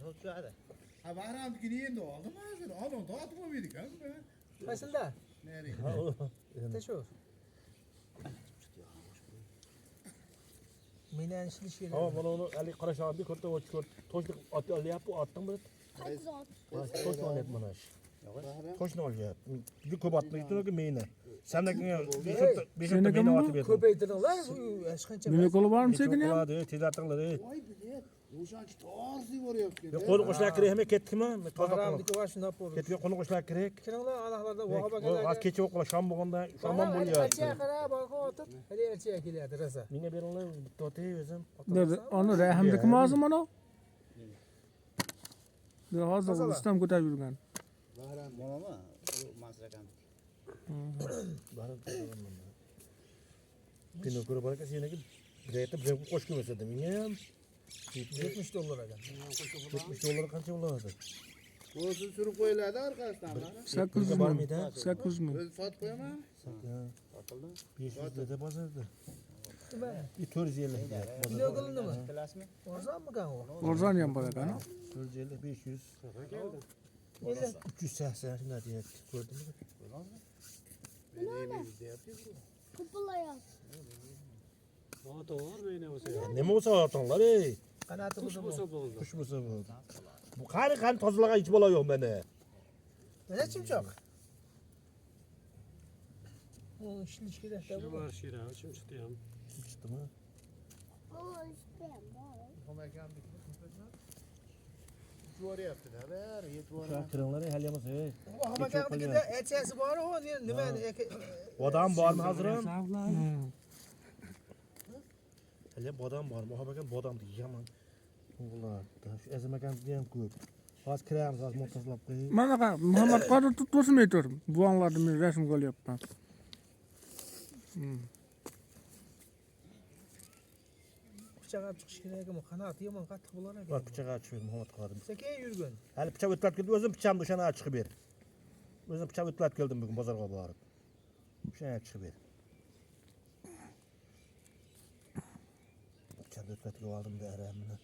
Hocada. Ha Bahram'dakini endi oldim hozir. Oldim, dotib olmaydik ha. Qaysinda? Nereye? Teşhur. Menen işli şey. Ama bana onu Ali Karaş abi kurtu o çıkart. Toşluk atı Ali yapı attım mı? Toş ne olayım bana iş. Toş ne olacak? Bir kubat mı gidiyor ki meyine. Sen de bir şey meyine atı bir. Köpeytirinlar bu aşkınca. Mene kolu var mı sekin ya? Hadi tezatınları. Vay be. Uşanki tarzi koruyorsun. Ya konu koşlar kirek mi kettik mi? Bahramdaki var şunda por. Kettik konu koşlar kirek. Kinanglar anahlarda vahaba Az geldi. keçe okula şam bolganda şamman Hadi boluyor. elçiye qara balqa otib, hadi elçiye keladi rasa. Mine beringlar bitta otay o'zim. Dedi, onu rahimdiki mazlum ana. De hozir ustam ko'tarib yurgan. Bahram momama masrakan. Pino ko'rib baraka seneki birayta bir qo'sh kelmasa men ham $70 ekan. $70 qancha bo'ladi? O'zi surib qo'yiladi orqasidan. 800 ming. 800 ming. O'zi sotib qo'yaman. Sotildi. 500 da bozorda. Nima? 450 Kilo qilindimi? Bilasizmi? Arzonmi kan u? Orzon ham bor ekan. 450 500 Endi 380 shunday deyapti. Ko'rdingmi? Kupulayam. Nima bo'lsa otinglar ey. qanoti qizim. Xush bo'lsa bo'ldi. Bu qani tozalagan hech bola yo'q meni. Mana chimchoq. O ishlish kerak da bu. Chiqdimi? O istem bor. Ko'ryapti-da, yetib Shu boraman. kiringlar hali emas ey. Vahaba kelganda elchisi bor u, nimani Odam bormi hozirim? Hali bodam bormi? Ohabakan bodamni yeyman. Ular, shu ezmaganni ham ko'p. Hozir kiramiz, hozir mo'tazlab qo'ying. Mana qa Muhammad Qodir tutmasini aytarim. Buvanglarni men rasmga olyapman. pichoq chiqish kerak ekan, qanoti yomon qattiq bo'lar Bak ekan. pichoq ochib Muhammad Qodir. Sekin yurgun. Hali pichoq o'tkazib keldim, o'zim pichog'imni o'shani chiqib ber. O'zim pichoq o'tkazib keldim bugun bozorga borib. O'shani chiqib ber. Pichoqni o'tkazib oldim da aramni.